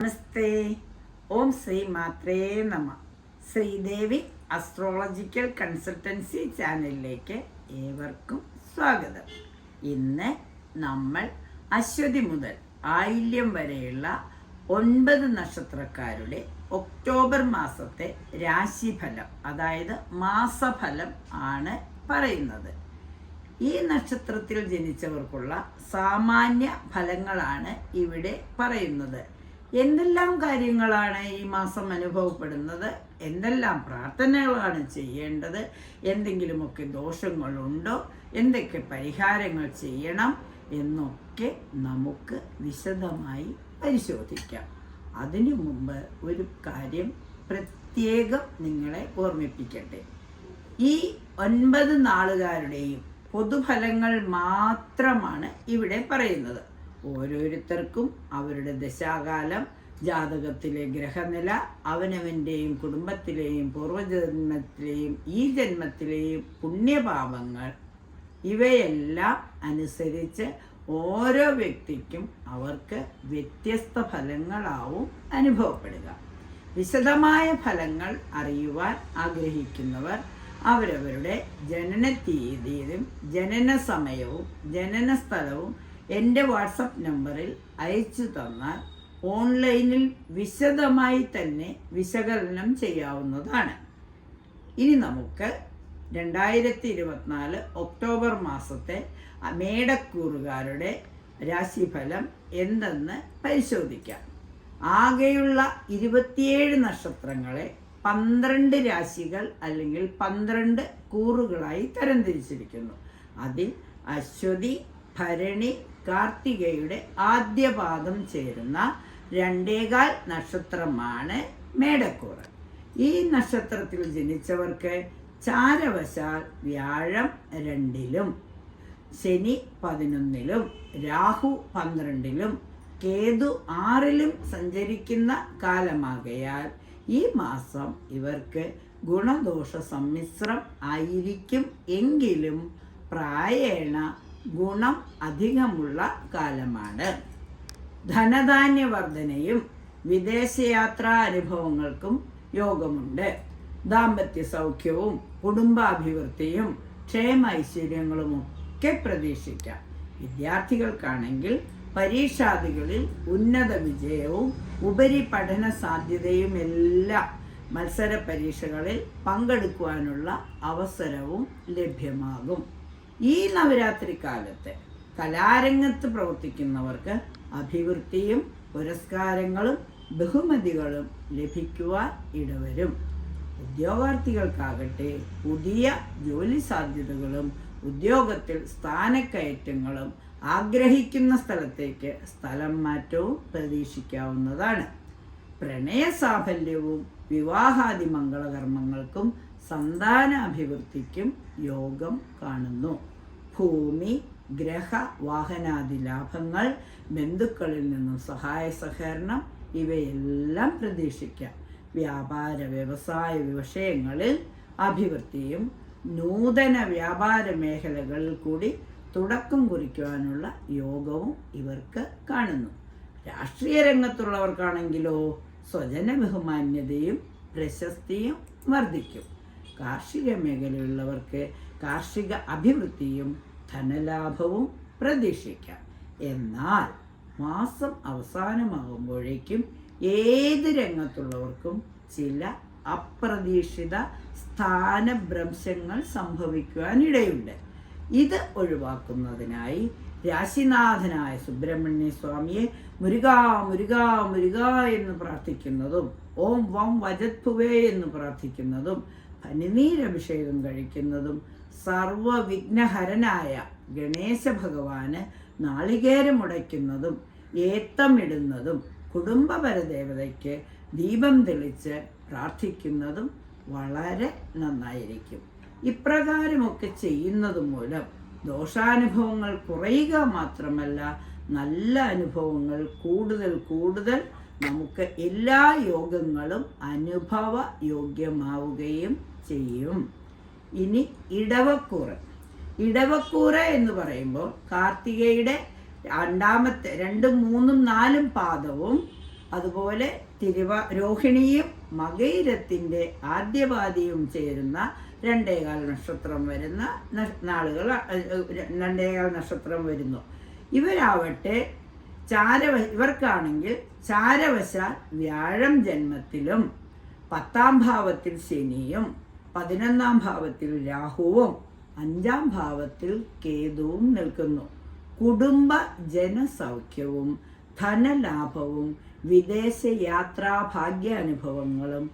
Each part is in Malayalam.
നമസ്തേ. ഓം ശ്രീ മാത്രേ നമ. ശ്രീദേവി അസ്ട്രോളജിക്കൽ കൺസൾട്ടൻസി ചാനലിലേക്ക് ഏവർക്കും സ്വാഗതം. ഇന്ന് നമ്മൾ അശ്വതി മുതൽ ആയില്യം വരെയുള്ള 9 നക്ഷത്രക്കാരുടെ ഒക്ടോബർ മാസത്തെ രാശിഫലം, അതായത് മാസഫലം ആണ് പറയുന്നത്. ഈ നക്ഷത്രത്തിൽ ജനിച്ചവർക്കുള്ള സാമാന്യ ഫലങ്ങളാണ് ഇവിടെ പറയുന്നത്. എന്തെല്ലാം കാര്യങ്ങളാണ് ഈ മാസം അനുഭവപ്പെടുന്നത്, എന്തെല്ലാം പ്രാർത്ഥനകളാണ് ചെയ്യേണ്ടത്, എന്തെങ്കിലുമൊക്കെ ദോഷങ്ങളുണ്ടോ, എന്തൊക്കെ പരിഹാരങ്ങൾ ചെയ്യണം എന്നൊക്കെ നമുക്ക് വിശദമായി പരിശോധിക്കാം. അതിനു മുമ്പ് ഒരു കാര്യം പ്രത്യേകം നിങ്ങളെ ഓർമ്മിപ്പിക്കട്ടെ. ഈ 9 നാളുകാരുടെയും പൊതുഫലങ്ങൾ മാത്രമാണ് ഇവിടെ പറയുന്നത്. ഓരോരുത്തർക്കും അവരുടെ ദശാകാലം, ജാതകത്തിലെ ഗ്രഹനില, അവനവൻ്റെയും കുടുംബത്തിലെയും പൂർവജന്മത്തിലെയും ഈ ജന്മത്തിലെയും പുണ്യപാപങ്ങൾ ഇവയെല്ലാം അനുസരിച്ച് ഓരോ വ്യക്തിക്കും അവർക്ക് വ്യത്യസ്ത ഫലങ്ങളാവും അനുഭവപ്പെടുക. വിശദമായ ഫലങ്ങൾ അറിയുവാൻ ആഗ്രഹിക്കുന്നവർ അവരവരുടെ ജനന തീയതിയും ജനന സമയവും ജനന സ്ഥലവും എൻ്റെ വാട്സപ്പ് നമ്പറിൽ അയച്ചു തന്നാൽ ഓൺലൈനിൽ വിശദമായി തന്നെ വിശകലനം ചെയ്യാവുന്നതാണ്. ഇനി നമുക്ക് 2024 ഒക്ടോബർ മാസത്തെ മേടക്കൂറുകാരുടെ രാശിഫലം എന്തെന്ന് പരിശോധിക്കാം. ആകെയുള്ള 27 നക്ഷത്രങ്ങളെ 12 രാശികൾ അല്ലെങ്കിൽ 12 കൂറുകളായി തരംതിരിച്ചിരിക്കുന്നു. അതിൽ അശ്വതി, ഭരണി, കാർത്തികയുടെ ആദ്യപാദം ചേരുന്ന 2.25 നക്ഷത്രമാണ് മേടക്കൂറ്. ഈ നക്ഷത്രത്തിൽ ജനിച്ചവർക്ക് ചാരവശാൽ വ്യാഴം 2-ലും ശനി 11-ലും രാഹു 12-ലും കേതു 6-ലും സഞ്ചരിക്കുന്ന കാലമാകയാൽ ഈ മാസം ഇവർക്ക് ഗുണദോഷ സമ്മിശ്രം ആയിരിക്കും. എങ്കിലും പ്രായേണ ഗുണം അധികമുള്ള കാലമാണ്. ധനധാന്യവർദ്ധനയും വിദേശയാത്രാ അനുഭവങ്ങൾക്കും യോഗമുണ്ട്. ദാമ്പത്യ സൗഖ്യവും കുടുംബാഭിവൃദ്ധിയും ക്ഷേമ ഐശ്വര്യങ്ങളും ഒക്കെ പ്രതീക്ഷിക്കാം. വിദ്യാർത്ഥികൾക്കാണെങ്കിൽ പരീക്ഷാദികളിൽ ഉന്നത വിജയവും ഉപരിപഠന സാധ്യതയും എല്ലാം മത്സര പരീക്ഷകളിൽ പങ്കെടുക്കുവാനുള്ള അവസരവും ലഭ്യമാകും. ഈ നവരാത്രി കാലത്ത് കലാരംഗത്ത് പ്രവർത്തിക്കുന്നവർക്ക് അഭിവൃദ്ധിയും പുരസ്കാരങ്ങളും ബഹുമതികളും ലഭിക്കുവാൻ ഇടവരും. ഉദ്യോഗാർത്ഥികൾക്കാകട്ടെ പുതിയ ജോലി സാധ്യതകളും ഉദ്യോഗത്തിൽ സ്ഥാനക്കയറ്റങ്ങളും ആഗ്രഹിക്കുന്ന സ്ഥലത്തേക്ക് സ്ഥലം മാറ്റവും പ്രതീക്ഷിക്കാവുന്നതാണ്. പ്രണയ സാഫല്യവും വിവാഹാദി മംഗളകർമ്മങ്ങൾക്കും സന്താന അഭിവൃദ്ധിക്കും യോഗം കാണുന്നു. ഭൂമി, ഗ്രഹ, വാഹനാദി ലാഭങ്ങൾ, ബന്ധുക്കളിൽ നിന്നും സഹായ സഹകരണം ഇവയെല്ലാം പ്രതീക്ഷിക്കാം. വ്യാപാര വ്യവസായ വിഷയങ്ങളിൽ അഭിവൃദ്ധിയും നൂതന വ്യാപാര മേഖലകളിൽ കൂടി തുടക്കം കുറിക്കുവാനുള്ള യോഗവും ഇവർക്ക് കാണുന്നു. രാഷ്ട്രീയ രംഗത്തുള്ളവർക്കാണെങ്കിലോ സ്വജന ബഹുമാന്യതയും പ്രശസ്തിയും വർദ്ധിക്കും. കാർഷിക മേഖലയുള്ളവർക്ക് കാർഷിക അഭിവൃദ്ധിയും ധനലാഭവും പ്രതീക്ഷിക്കാം. എന്നാൽ മാസം അവസാനമാകുമ്പോഴേക്കും ഏത് രംഗത്തുള്ളവർക്കും ചില അപ്രതീക്ഷിത സ്ഥാനഭ്രംശങ്ങൾ സംഭവിക്കുവാനിടയുണ്ട്. ഇത് ഒഴിവാക്കുന്നതിനായി രാശിനാഥനായ സുബ്രഹ്മണ്യ സ്വാമിയെ മുരുകാ മുരുകാ മുരുകാ എന്ന് പ്രാർത്ഥിക്കുന്നതും ഓം വം വജത്ഭുവേ എന്ന് പ്രാർത്ഥിക്കുന്നതും പനിനീരഭിഷേകം കഴിക്കുന്നതും സർവവിഘ്നഹരനായ ഗണേശ ഭഗവാന് നാളികേരമുടയ്ക്കുന്നതും ഏത്തമിടുന്നതും കുടുംബപരദേവതയ്ക്ക് ദീപം തെളിച്ച് പ്രാർത്ഥിക്കുന്നതും വളരെ നന്നായിരിക്കും. ഇപ്രകാരമൊക്കെ ചെയ്യുന്നത് മൂലം ദോഷാനുഭവങ്ങൾ കുറയുക മാത്രമല്ല, നല്ല അനുഭവങ്ങൾ കൂടുതൽ കൂടുതൽ നമുക്ക് എല്ലാ യോഗങ്ങളും അനുഭവ യോഗ്യമാവുകയും ചെയ്യും. ഇനി ഇടവക്കൂറ്. ഇടവക്കൂറ് എന്ന് പറയുമ്പോൾ കാർത്തികയുടെ രണ്ടാമത്തെ 2, 3, 4 പാദവും അതുപോലെ രോഹിണിയും മകയിരത്തിൻ്റെ ആദ്യപാദിയും ചേരുന്ന 2.25 നക്ഷത്രം വരുന്ന നാളുകൾ 2.25 നക്ഷത്രം വരുന്നു. ഇവരാവട്ടെ ഇവർക്കാണെങ്കിൽ ചാരവശാൽ വ്യാഴം ജന്മത്തിലും 10ാം ഭാവത്തിൽ ശനിയും 11ാം ഭാവത്തിൽ രാഹുവും 5ാം ഭാവത്തിൽ കേതുവും നിൽക്കുന്നു. കുടുംബ ജനസൗഖ്യവും ധനലാഭവും വിദേശ യാത്രാ ഭാഗ്യാനുഭവങ്ങളും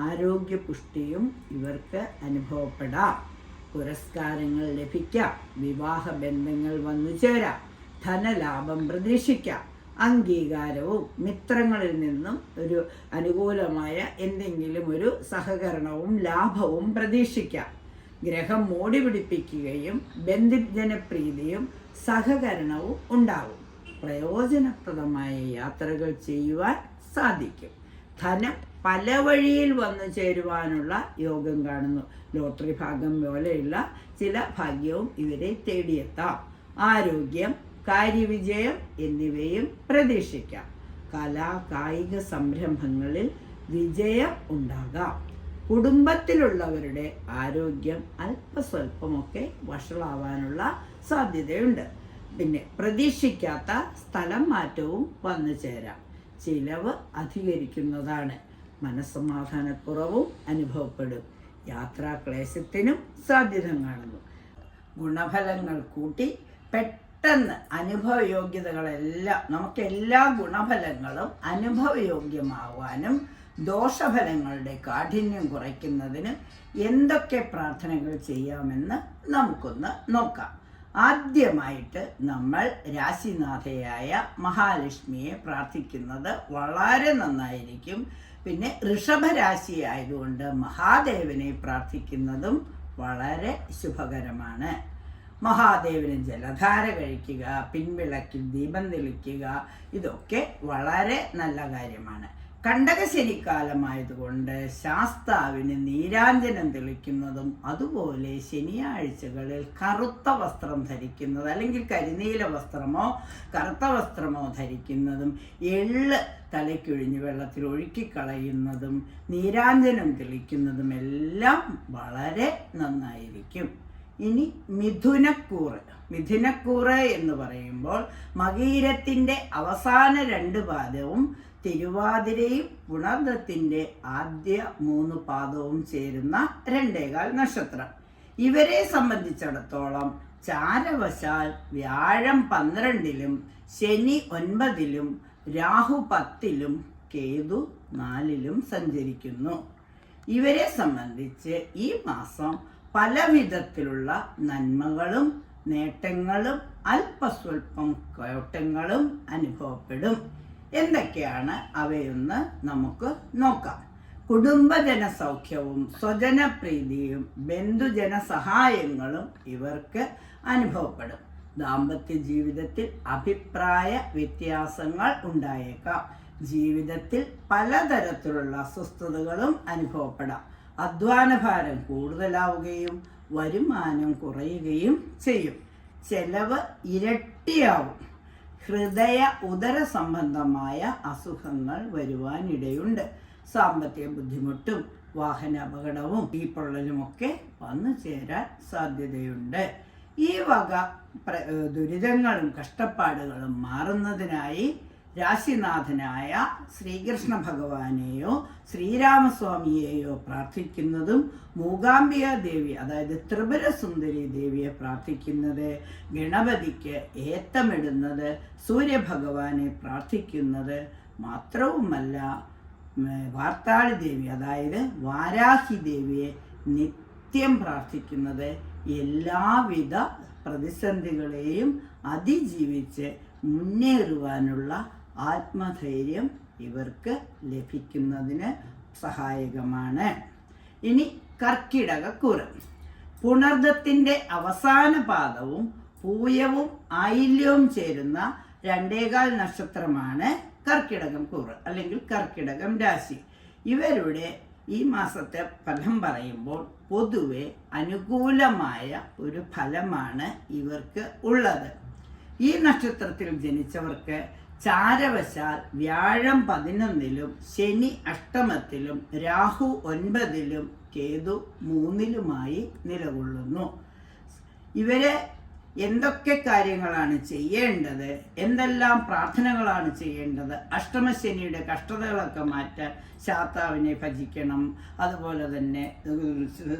ആരോഗ്യപുഷ്ടിയും ഇവർക്ക് അനുഭവപ്പെടാം. പുരസ്കാരങ്ങൾ ലഭിക്കാം, വിവാഹ ബന്ധങ്ങൾ വന്നു ചേരാം, ധനലാഭം പ്രതീക്ഷിക്കാം, അംഗീകാരവും മിത്രങ്ങളിൽ നിന്നും ഒരു അനുകൂലമായ എന്തെങ്കിലും ഒരു സഹകരണവും ലാഭവും പ്രതീക്ഷിക്കാം. ഗ്രഹം മോടി പിടിപ്പിക്കുകയും ബന്ധുജനപ്രീതിയും സഹകരണവും ഉണ്ടാവും. പ്രയോജനപ്രദമായ യാത്രകൾ ചെയ്യുവാൻ സാധിക്കും. ധനം പല വഴിയിൽ വന്നു ചേരുവാനുള്ള യോഗം കാണുന്നു. ലോട്ടറി ഭാഗ്യം പോലെയുള്ള ചില ഭാഗ്യവും ഇവരെ തേടിയെത്താം. ആരോഗ്യം, കാര്യവിജയം എന്നിവയും പ്രതീക്ഷിക്കാം. കലാ കായിക സംരംഭങ്ങളിൽ വിജയം ഉണ്ടാകാം. കുടുംബത്തിലുള്ളവരുടെ ആരോഗ്യം അല്പസ്വല്പമൊക്കെ വഷളാവാനുള്ള സാധ്യതയുണ്ട്. പിന്നെ പ്രതീക്ഷിക്കാത്ത സ്ഥലം മാറ്റവും വന്നു ചേരാം. ചിലവ് അധികരിക്കുന്നതാണ്. മനസ്സമാധാനക്കുറവും അനുഭവപ്പെടും. യാത്രാക്ലേശത്തിനും സാധ്യത കാണുന്നു. ഗുണഫലങ്ങൾ കൂട്ടി പെട്ടെന്ന് അനുഭവയോഗ്യതകളെല്ലാം നമുക്കെല്ലാ ഗുണഫലങ്ങളും അനുഭവയോഗ്യമാവാനും ദോഷഫലങ്ങളുടെ കാഠിന്യം കുറയ്ക്കുന്നതിന് എന്തൊക്കെ പ്രാർത്ഥനകൾ ചെയ്യാമെന്ന് നമുക്കൊന്ന് നോക്കാം. ആദ്യമായിട്ട് നമ്മൾ രാശിനാഥയായ മഹാലക്ഷ്മിയെ പ്രാർത്ഥിക്കുന്നത് വളരെ നന്നായിരിക്കും. പിന്നെ ഋഷഭരാശി ആയതുകൊണ്ട് മഹാദേവനെ പ്രാർത്ഥിക്കുന്നതും വളരെ ശുഭകരമാണ്. മഹാദേവന് ജലധാര കഴിക്കുക, പിൻവിളക്കിൽ ദീപം തെളിക്കുക, ഇതൊക്കെ വളരെ നല്ല കാര്യമാണ്. കണ്ടകശനിക്കാലമായതുകൊണ്ട് ശാസ്താവിന് നീരാഞ്ജനം തെളിക്കുന്നതും അതുപോലെ ശനിയാഴ്ചകളിൽ കറുത്ത വസ്ത്രം ധരിക്കുന്നത് അല്ലെങ്കിൽ കരിനീല വസ്ത്രമോ കറുത്ത വസ്ത്രമോ ധരിക്കുന്നതും എള്ള് തലയ്ക്കൊഴിഞ്ഞ് വെള്ളത്തിൽ ഒഴുക്കിക്കളയുന്നതും നീരാഞ്ജനം തെളിക്കുന്നതും എല്ലാം വളരെ നന്നായിരിക്കും. ഇനി മിഥുനക്കൂറ് എന്ന് പറയുമ്പോൾ മകീരത്തിൻ്റെ അവസാന 2 പാദവും തിരുവാതിരയും പുണർദത്തിൻ്റെ ആദ്യ 3 പാദവും ചേരുന്ന 2.25 നക്ഷത്രം. ഇവരെ സംബന്ധിച്ചിടത്തോളം ചാരവശാൽ വ്യാഴം 12ലും ശനി 9ലും രാഹു 10ലും കേതു 4ലും സഞ്ചരിക്കുന്നു. ഇവരെ സംബന്ധിച്ച് ഈ മാസം പല വിധത്തിലുള്ള നന്മകളും നേട്ടങ്ങളും അല്പസ്വല്പം കോട്ടങ്ങളും അനുഭവപ്പെടും. എന്തൊക്കെയാണ് അവയൊന്ന് നമുക്ക് നോക്കാം. കുടുംബജന സൗഖ്യവും സ്വജനപ്രീതിയും ബന്ധുജന സഹായങ്ങളും ഇവർക്ക് അനുഭവപ്പെടും. ദാമ്പത്യ ജീവിതത്തിൽ അഭിപ്രായ വ്യത്യാസങ്ങൾ ഉണ്ടായേക്കാം. ജീവിതത്തിൽ പലതരത്തിലുള്ള അസ്വസ്ഥതകളും അനുഭവപ്പെടാം. അധ്വാനഭാരം കൂടുതലാവുകയും വരുമാനം കുറയുകയും ചെയ്യും. ചെലവ് ഇരട്ടിയാവും. ഹൃദയ ഉദര സംബന്ധമായ അസുഖങ്ങൾ വരുവാനിടയുണ്ട്. സാമ്പത്തിക ബുദ്ധിമുട്ടും വാഹന അപകടവും തീപ്പൊള്ളലുമൊക്കെ വന്നു ചേരാൻ സാധ്യതയുണ്ട്. ഈ വക ദുരിതങ്ങളും കഷ്ടപ്പാടുകളും മാറുന്നതിനായി രാശിനാഥനായ ശ്രീകൃഷ്ണ ഭഗവാനെയോ ശ്രീരാമസ്വാമിയെയോ പ്രാർത്ഥിക്കുന്നതും മൂകാംബിക ദേവി അതായത് ത്രിപുര സുന്ദരി ദേവിയെ പ്രാർത്ഥിക്കുന്നത്, ഗണപതിക്ക് ഏത്തമിടുന്നത്, സൂര്യഭഗവാനെ പ്രാർത്ഥിക്കുന്നത് മാത്രവുമല്ല വാർത്താളി ദേവി അതായത് വാരാഹി ദേവിയെ നിത്യം പ്രാർത്ഥിക്കുന്നത് എല്ലാവിധ പ്രതിസന്ധികളെയും അതിജീവിച്ച് മുന്നേറുവാനുള്ള ആത്മധൈര്യം ഇവർക്ക് ലഭിക്കുന്നതിന് സഹായകമാണ്. ഇനി കർക്കിടകക്കൂറ്. പുണർദത്തിൻ്റെ അവസാന പാദവും പൂയവും ആയില്യവും ചേരുന്ന 2.25 നക്ഷത്രമാണ് കർക്കിടകം കൂറ് അല്ലെങ്കിൽ കർക്കിടകം രാശി. ഇവരുടെ ഈ മാസത്തെ ഫലം പറയുമ്പോൾ പൊതുവെ അനുകൂലമായ ഒരു ഫലമാണ് ഇവർക്ക് ഉള്ളത്. ഈ നക്ഷത്രത്തിൽ ജനിച്ചവർക്ക് ചാരവശാൽ വ്യാഴം 11-ലും ശനി അഷ്ടമത്തിലും രാഹു 9-ലും കേതു 3-ലുമായി നിലകൊള്ളുന്നു. ഇവരെ എന്തൊക്കെ കാര്യങ്ങളാണ് ചെയ്യേണ്ടത്, എന്തെല്ലാം പ്രാർത്ഥനകളാണ് ചെയ്യേണ്ടത്? അഷ്ടമശനിയുടെ കഷ്ടതകളൊക്കെ മാറ്റാൻ ശാസ്താവിനെ ഭജിക്കണം, അതുപോലെ തന്നെ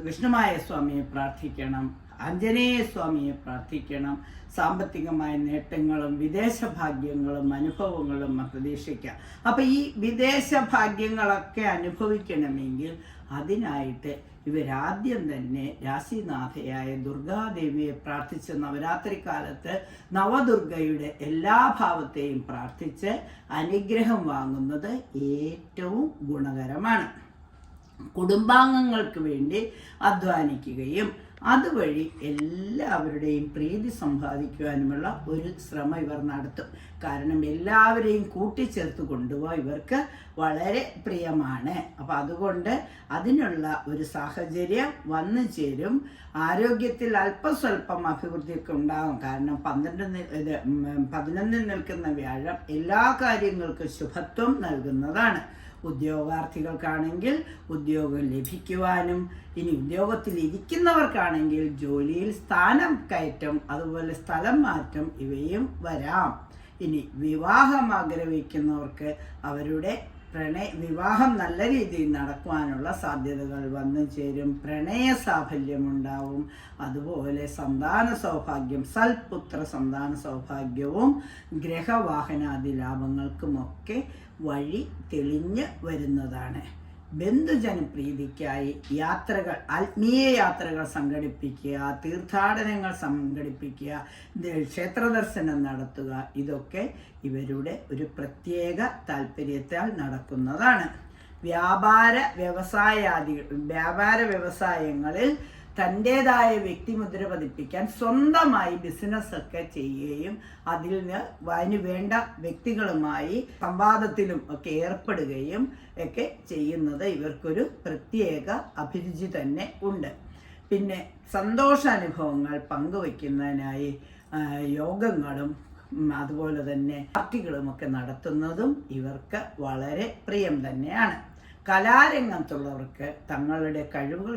വിഷ്ണുമായ സ്വാമിയെ പ്രാർത്ഥിക്കണം, ആഞ്ജനേയ സ്വാമിയെ പ്രാർത്ഥിക്കണം, സാമ്പത്തികമായ നേട്ടങ്ങളും വിദേശ ഭാഗ്യങ്ങളും അനുഭവങ്ങളും പ്രതീക്ഷിക്കാം. അപ്പം ഈ വിദേശ ഭാഗ്യങ്ങളൊക്കെ അനുഭവിക്കണമെങ്കിൽ അതിനായിട്ട് ഇവരാദ്യം തന്നെ രാശിനാഥയായ ദുർഗാദേവിയെ പ്രാർത്ഥിച്ച് നവരാത്രി കാലത്ത് നവദുർഗയുടെ എല്ലാ ഭാവത്തെയും പ്രാർത്ഥിച്ച് അനുഗ്രഹം വാങ്ങുന്നത് ഏറ്റവും ഗുണകരമാണ്. കുടുംബാംഗങ്ങൾക്ക് വേണ്ടി അധ്വാനിക്കുകയും അതുവഴി എല്ലാവരുടെയും പ്രീതി സമ്പാദിക്കുവാനുമുള്ള ഒരു ശ്രമം ഇവർ നടത്തും. കാരണം എല്ലാവരെയും കൂട്ടിച്ചേർത്ത് കൊണ്ടുപോകാൻ ഇവർക്ക് വളരെ പ്രിയമാണ്. അപ്പം അതുകൊണ്ട് അതിനുള്ള ഒരു സാഹചര്യം വന്നു ചേരും. ആരോഗ്യത്തിൽ അല്പസ്വല്പം അഭിവൃദ്ധിയൊക്കെ ഉണ്ടാകും. കാരണം 11-ൽ നിൽക്കുന്ന വ്യാഴം എല്ലാ കാര്യങ്ങൾക്കും ശുഭത്വം നൽകുന്നതാണ്. ഉദ്യോഗാർത്ഥികൾക്കാണെങ്കിൽ ഉദ്യോഗം ലഭിക്കുവാനും, ഇനി ഉദ്യോഗത്തിൽ ഇരിക്കുന്നവർക്കാണെങ്കിൽ ജോലിയിൽ സ്ഥാനം കയറ്റം, അതുപോലെ സ്ഥലം മാറ്റം ഇവയും വരാം. ഇനി വിവാഹം ആഗ്രഹിക്കുന്നവർക്ക് അവരുടെ വിവാഹം നല്ല രീതിയിൽ നടക്കുവാനുള്ള സാധ്യതകൾ വന്നു ചേരും. പ്രണയ സാഫല്യമുണ്ടാവും. അതുപോലെ സന്താന സൗഭാഗ്യം, സൽപുത്ര സന്താന സൗഭാഗ്യവും ഗ്രഹവാഹനാദി ലാഭങ്ങൾക്കുമൊക്കെ വഴി തെളിഞ്ഞ് വരുന്നതാണ്. ബന്ധുജനപ്രീതിക്കായി യാത്രകൾ, ആത്മീയ യാത്രകൾ സംഘടിപ്പിക്കുക, തീർത്ഥാടനങ്ങൾ സംഘടിപ്പിക്കുക, ക്ഷേത്രദർശനം നടത്തുക, ഇതൊക്കെ ഇവരുടെ ഒരു പ്രത്യേക താല്പര്യത്താൽ നടക്കുന്നതാണ്. വ്യാപാര വ്യവസായങ്ങളിൽ തൻ്റേതായ വ്യക്തിമുദ്ര പതിപ്പിക്കാൻ സ്വന്തമായി ബിസിനസ്സൊക്കെ ചെയ്യുകയും അതിന് വേണ്ട വ്യക്തികളുമായി സംവാദത്തിലും ഒക്കെ ഏർപ്പെടുകയും ഒക്കെ ചെയ്യുന്നത് ഇവർക്കൊരു പ്രത്യേക അഭിരുചി തന്നെ ഉണ്ട്. പിന്നെ സന്തോഷാനുഭവങ്ങൾ പങ്കുവയ്ക്കുന്നതിനായി യോഗങ്ങളും അതുപോലെ തന്നെ പാർട്ടികളുമൊക്കെ നടത്തുന്നതും ഇവർക്ക് വളരെ പ്രിയം തന്നെയാണ്. കലാരംഗത്തുള്ളവർക്ക് തങ്ങളുടെ കഴിവുകൾ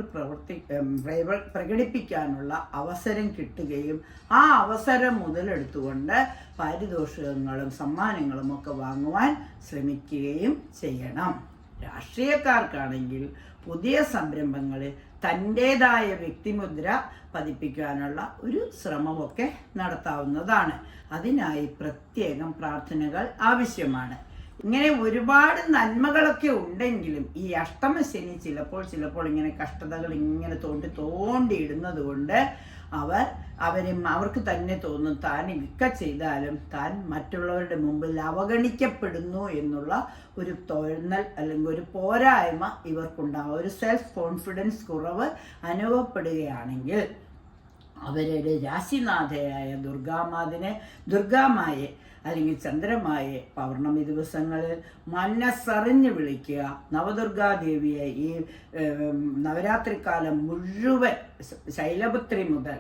പ്രകടിപ്പിക്കാനുള്ള അവസരം കിട്ടുകയും ആ അവസരം മുതലെടുത്തുകൊണ്ട് പാരിതോഷികങ്ങളും സമ്മാനങ്ങളും ഒക്കെ വാങ്ങുവാൻ ശ്രമിക്കുകയും ചെയ്യണം. രാഷ്ട്രീയക്കാർക്കാണെങ്കിൽ പുതിയ സംരംഭങ്ങളിൽ തൻ്റേതായ വ്യക്തിമുദ്ര പതിപ്പിക്കാനുള്ള ഒരു ശ്രമമൊക്കെ നടത്താവുന്നതാണ്. അതിനായി പ്രത്യേകം പ്രാർത്ഥനകൾ ആവശ്യമാണ്. ഇങ്ങനെ ഒരുപാട് നന്മകളൊക്കെ ഉണ്ടെങ്കിലും ഈ അഷ്ടമശനി ചിലപ്പോൾ ഇങ്ങനെ കഷ്ടതകൾ ഇങ്ങനെ തോണ്ടിയിടുന്നത് കൊണ്ട് അവർക്ക് തന്നെ തോന്നും താൻ ഇതൊക്കെ ചെയ്താലും താൻ മറ്റുള്ളവരുടെ മുമ്പിൽ അവഗണിക്കപ്പെടുന്നു എന്നുള്ള ഒരു തോന്നൽ അല്ലെങ്കിൽ ഒരു പോരായ്മ ഇവർക്കുണ്ടാകും. ഒരു സെൽഫ് കോൺഫിഡൻസ് കുറവ് അനുഭവപ്പെടുകയാണെങ്കിൽ അവരുടെ രാശിനാഥയായ ദുർഗാമായെ അല്ലെങ്കിൽ ചന്ദ്രമായെ പൗർണമി ദിവസങ്ങളിൽ മനസ്സറിഞ്ഞ് വിളിക്കുക. നവദുർഗാദേവിയെ ഈ നവരാത്രിക്കാലം മുഴുവൻ ശൈലപുത്രി മുതൽ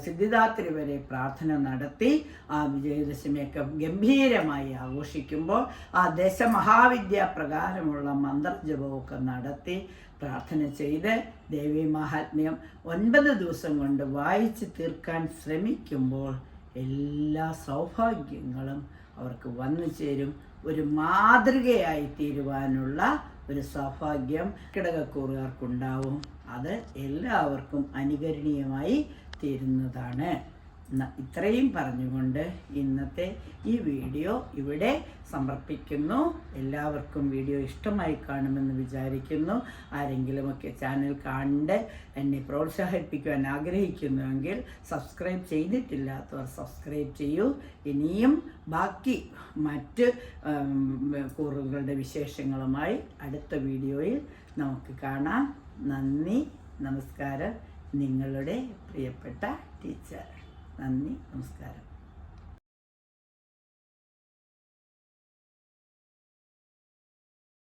സിദ്ധിദാത്രി വരെ പ്രാർത്ഥന നടത്തി ആ വിജയദശമിയൊക്കെ ഗംഭീരമായി ആഘോഷിക്കുമ്പോൾ ആ ദശമഹാവിദ്യ പ്രകാരമുള്ള മന്ത്രജപമൊക്കെ നടത്തി പ്രാർത്ഥന ചെയ്ത് ദേവീ മഹാത്മ്യം 9 ദിവസം കൊണ്ട് വായിച്ച് തീർക്കാൻ ശ്രമിക്കുമ്പോൾ എല്ലാ സൗഭാഗ്യങ്ങളും അവർക്ക് വന്നു ചേരും. ഒരു മാതൃകയായി തീരുവാനുള്ള ഒരു സൗഭാഗ്യം കിടകക്കൂറുകാർക്കുണ്ടാവും. അത് എല്ലാവർക്കും അനുകരണീയമായി തീരുന്നതാണ്. ഇത്രയും പറഞ്ഞുകൊണ്ട് ഇന്നത്തെ ഈ വീഡിയോ ഇവിടെ സമർപ്പിക്കുന്നു. എല്ലാവർക്കും വീഡിയോ ഇഷ്ടമായി കാണുമെന്ന് വിചാരിക്കുന്നു. ആരെങ്കിലുമൊക്കെ ചാനൽ കണ്ട് എന്നെ പ്രോത്സാഹിപ്പിക്കുവാൻ ആഗ്രഹിക്കുന്നുവെങ്കിൽ സബ്സ്ക്രൈബ് ചെയ്തിട്ടില്ലാത്തവർ സബ്സ്ക്രൈബ് ചെയ്യൂ. ഇനിയും ബാക്കി മറ്റ് കൂറുകളുടെ വിശേഷങ്ങളുമായി അടുത്ത വീഡിയോയിൽ നമുക്ക് കാണാം. നന്ദി, നമസ്കാരം. നിങ്ങളുടെ പ്രിയപ്പെട്ട ടീച്ചർ. നന്ദി, നമസ്കാരം.